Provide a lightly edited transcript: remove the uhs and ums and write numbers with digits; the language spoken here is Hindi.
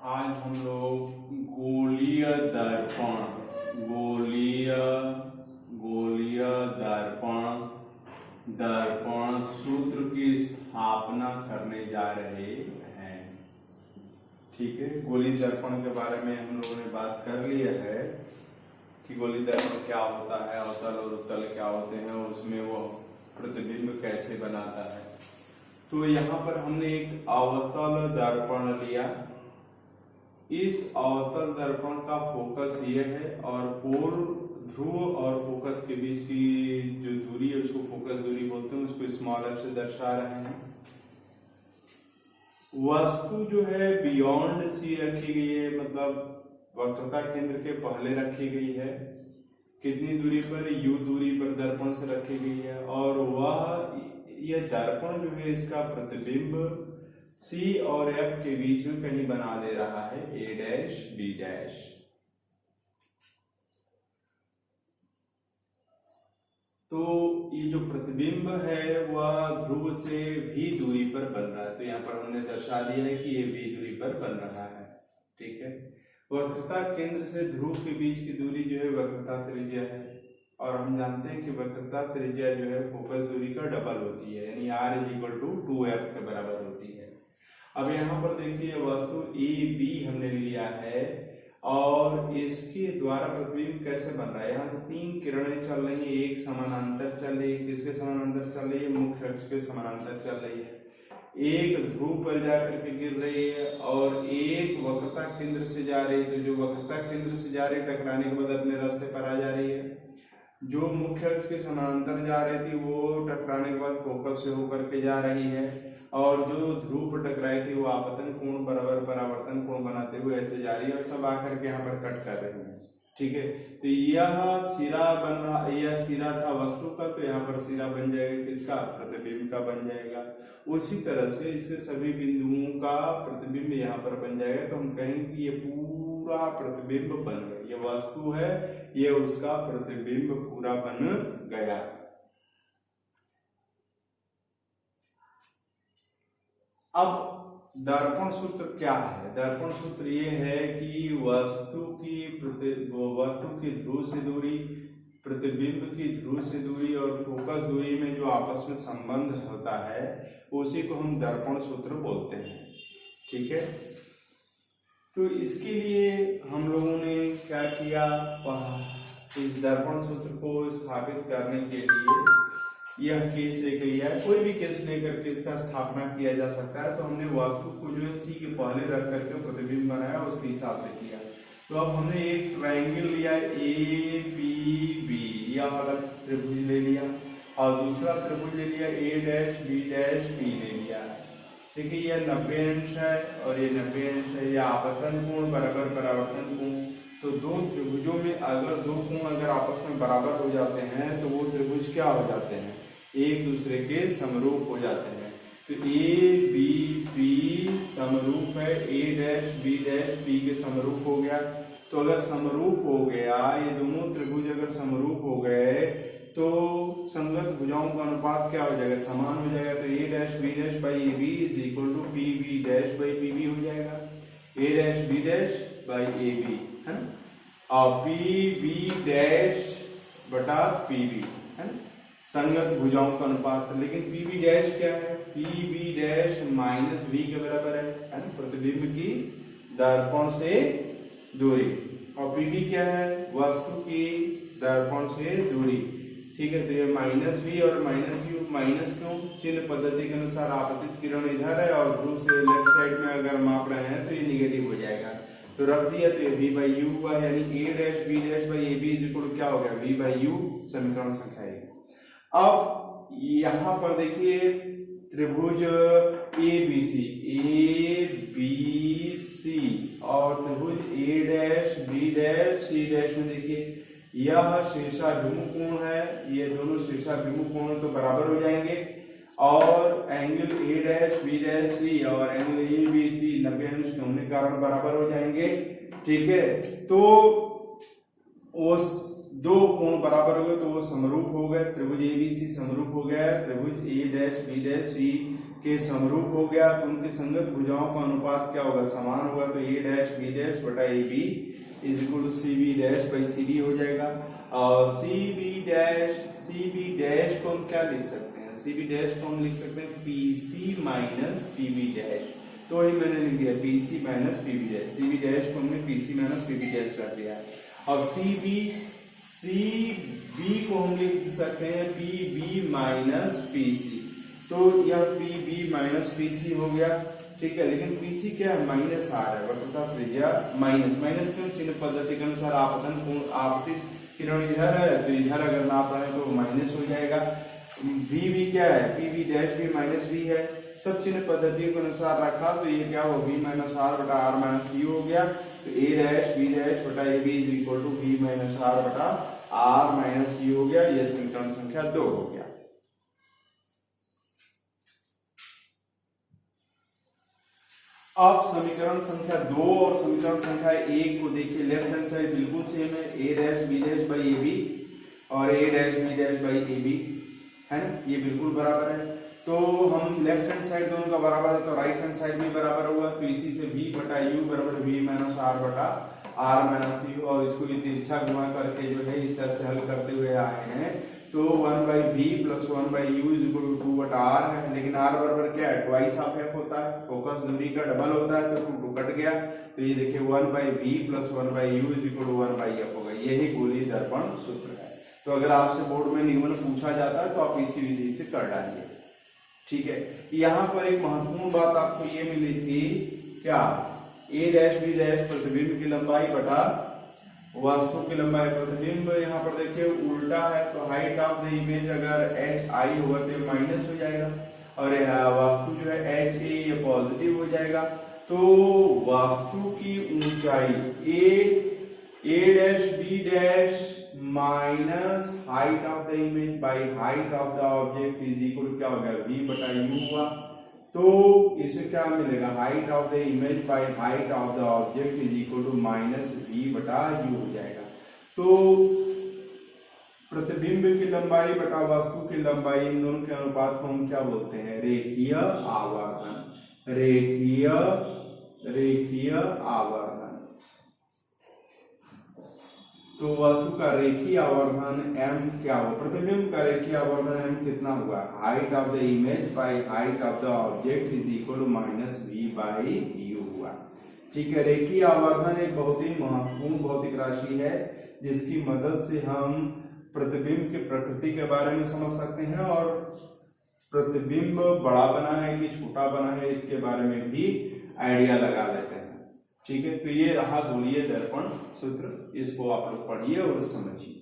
आज हम लोग गोलीय दर्पण दर्पण सूत्र की स्थापना करने जा रहे हैं। ठीक है, गोलीय दर्पण के बारे में हम लोगों ने बात कर लिया है कि गोलीय दर्पण क्या होता है, अवतल और उत्तल क्या होते हैं, उसमें वो प्रतिबिंब कैसे बनाता है। तो यहाँ पर हमने एक अवतल दर्पण लिया। इस अवतल दर्पण का फोकस ये है और पोल ध्रुव और फोकस के बीच की जो दूरी है उसको फोकस दूरी बोलते हैं, उसको स्मॉल एफ से दर्शा रहे हैं। वस्तु जो है बियॉन्ड सी रखी गई है, मतलब वक्रता केंद्र के पहले रखी गई है। कितनी दूरी पर? u दूरी पर दर्पण से रखी गई है और यह दर्पण जो है इसका प्रतिबिंब C और F के बीच में कहीं बना दे रहा है, A डैश B डैश। तो ये जो प्रतिबिंब है वह ध्रुव से V दूरी पर बन रहा है। तो यहाँ पर हमने दर्शा दिया है कि ये V दूरी पर बन रहा है। ठीक है, वक्रता केंद्र से ध्रुव के बीच की दूरी जो है वक्रता त्रिज्या है और हम जानते हैं कि वक्रता त्रिज्या जो है फोकस दूरी का डबल होती है, यानी R = 2F के बराबर होती है। अब यहाँ पर देखिए वस्तु AB हमने लिया है और इसके द्वारा प्रतिबिंब कैसे बन रहा है। यहाँ से 3 किरणें चल रही हैं, एक समानांतर चल रही है, किसके समानांतर चल रही है? मुख्य अक्ष के समानांतर चल रही है। एक ध्रुव पर जाकर के गिर रही है और एक वक्रता केंद्र से जा रही है। तो जो वक्रता केंद्र से जा रही है टकराने के बाद अपने रास्ते पर आ जा रही है। जो मुख्य अक्ष के समानांतर जा रही थी वो टकराने के बाद फोकस से होकर के जा रही है और जो ध्रुव पर टकराई थी वो आपतन कोण बराबर परावर्तन कोण बनाते हुए ऐसे जा रही है और सब आकर के यहाँ पर कट कर रही है। ठीक है, तो यह सिरा बन रहा, यह सिरा था वस्तु का, तो यहाँ पर सिरा बन जाएगा किसका? प्रतिबिंब का बन जाएगा। उसी तरह से इसके सभी बिंदुओं का प्रतिबिंब यहाँ पर बन जाएगा। तो हम कहेंगे कि ये पूरा प्रतिबिंब बन गया। ये वस्तु है, ये उसका प्रतिबिंब पूरा बन गया। अब दर्पण सूत्र क्या है? दर्पण सूत्र ये है कि वस्तु की ध्रुव से दूरी, प्रतिबिंब की ध्रुव से दूरी और फोकस दूरी में जो आपस में संबंध होता है उसी को हम दर्पण सूत्र बोलते हैं। ठीक है, तो इसके लिए हम लोगों ने क्या किया, इस दर्पण सूत्र को स्थापित करने के लिए यह केस एक लिया है। कोई भी केस लेकर के इसका स्थापना किया जा सकता है। तो हमने वस्तु को जो है C के पहले रख करके प्रतिबिंब बनाया, उसके हिसाब से किया। तो अब हमने एक ट्रायंगल लिया APB, यह वाला त्रिभुज ले लिया और दूसरा त्रिभुज ले लिया A dash B dash P ले लिया। देखिए यह 90 अंश है और ये 90 अंश है। यह आपतन कोण बराबर परावर्तन कोण। तो दो त्रिभुजों में अगर दो कोण अगर आपस में बराबर हो जाते हैं तो वो त्रिभुज क्या हो जाते हैं? एक दूसरे के समरूप हो जाते हैं। तो ABP समरूप है, A dash B dash P के समरूप हो गया। तो अगर समरूप हो गया, ये दोनों त्रिभुज अगर समरूप हो गए तो संगत भुजाओं का अनुपात क्या हो जाएगा? समान हो जाएगा। तो A dash B dash by AB = PB dash by PB हो जाएगा। A dash B dash by AB है ना, और PB डैश बटा PB है ना, संगत भुजाओं का अनुपात। लेकिन PB डैश क्या है? PB डैश -V के बराबर है ना, प्रतिबिंब की दर्पण से दूरी। और PB क्या है? वस्तु की दर्पण से दूरी। ठीक है, तो ये -V और -U, माइनस क्यों? चिन्ह पद्धति के अनुसार आपतित किरण इधर है और ध्रुव से लेफ्ट साइड में अगर माप रहे हैं तो ये निगेटिव हो जाएगा। तो रख दिया तो ये V/U हुआ, यानी A dash B dash by AB = क्या हो गया? V/U, समीकरण संख्या 1। अब यहाँ पर देखिए त्रिभुज ABC और त्रिभुज A dash B dash C dash में देखिए यह शीर्षाभिमुख कोण है, ये दोनों शीर्षाभिमुख कोण तो बराबर हो जाएंगे और angle A dash B dash C और एंगल ABC 90 अंश के होने के कारण बराबर हो जाएंगे। ठीक है, तो उस दो कोण बराबर हो गए तो वो समरूप हो गए, त्रिभुज एबीसी समरूप हो गया, त्रिभुज ए डैश बी डैश सी के समरूप हो गया, तो उनके संगत भुजाओं का अनुपात क्या होगा, समान होगा, तो ए डैश बी डैश बटा A B is equal to C B dash by C D हो जाएगा। और सी बी डैश को हम क्या लिख सकते हैं, सी बी डैश को हम लिख सकते हैं P C minus P B dash, तो वही मैंने लिख दिया P C minus P B dash, C B dash को हमने P C minus P B dash कर दिया है। और सी बी को हम लिख सकते हैं P B minus P C, तो यह P B minus P C हो गया, ठीक है। लेकिन पी सी क्या है, माइनस आर है, वक्रता त्रिज्या माइनस क्यों, चिन्ह पद्धति के अनुसार आपतन कोण आपतित किरण इधर है तो इधर अगर नाप रहे हैं तो माइनस हो जाएगा। वी क्या है, पी बी डैश भी माइनस वी है, सब चिन्ह पद्धतियों के अनुसार रखा तो ये क्या हो, वी माइनस आर बटा आर माइनस यू हो गया, तो ए डैश बी डैश बटा A B is equal to V minus R बटा आर माइनस यू हो गया। यह समीकरण संख्या 2 हो गया। अब समीकरण संख्या 2 और समीकरण संख्या 1 को देखिए, लेफ्ट हैंड साइड बिल्कुल सेम है, A dash B dash by A B और A dash B dash by A B है ना, ये बिल्कुल बराबर है। तो हम लेफ्ट हैंड साइड दोनों का बराबर है तो राइट हैंड साइड भी बराबर हुआ, तो इसी से v बटा u बराबर v माइनस आर बटा आर माइनस यू, और इसको ये तिरछा घुमा करके जो है इस तरह से हल करते हुए आए हैं, तो 1 by V plus 1 by U is equal to 2 बटा आर है, लेकिन आर बराबर क्या है, ट्वाइस ऑफ एफ होता है, फोकस दूरी का डबल होता है, तो 2 कट गया, तो ये देखिए 1 by V plus 1 by U is equal to 1 by F होगा। यही गोलीय दर्पण सूत्र है। तो अगर आपसे बोर्ड में नियमन पूछा जाता है तो आप इसी विधि से कर डालिए, ठीक है। यहाँ पर एक महत्वपूर्ण बात आपको ये मिली थी, क्या, ए डैश बी डैश प्रतिबिंब की लंबाई बटा वस्तु की लंबाई। प्रतिबिंब यहाँ पर देखिए उल्टा है, तो हाइट ऑफ द इमेज अगर एच आई होगा तो माइनस हो जाएगा, और वस्तु जो है एच ए ये पॉजिटिव हो जाएगा। तो वस्तु की ऊंचाई A dash B dash minus height of the image by height of the object is equal क्या हो गया, v बटा u हुआ। तो इसे क्या मिलेगा, height of the image by height of the object is equal to minus v बटा u हो जाएगा। तो प्रतिबिंब की लंबाई बटा वस्तु की लंबाई, इन दोनों के अनुपात को हम क्या बोलते हैं, रेखीय आवर्धन। रेखीय आवर्धन। तो वस्तु का रेखीय आवर्धन m क्या हुआ, प्रतिबिंब का रेखीय आवर्धन m कितना हुआ, height of the image by height of the object is equal to minus v by u हुआ, ठीक है। रेखीय आवर्धन एक बहुत ही महत्वपूर्ण भौतिक राशि है जिसकी मदद से हम प्रतिबिंब की प्रकृति के बारे में समझ सकते हैं, और प्रतिबिंब बड़ा बना है कि छोटा बना है इसके बारे में भी आइडिया लगा लेते हैं, ठीक है। तो ये रहा गोलीय दर्पण सूत्र, इसको आप लोग पढ़िए और समझिए।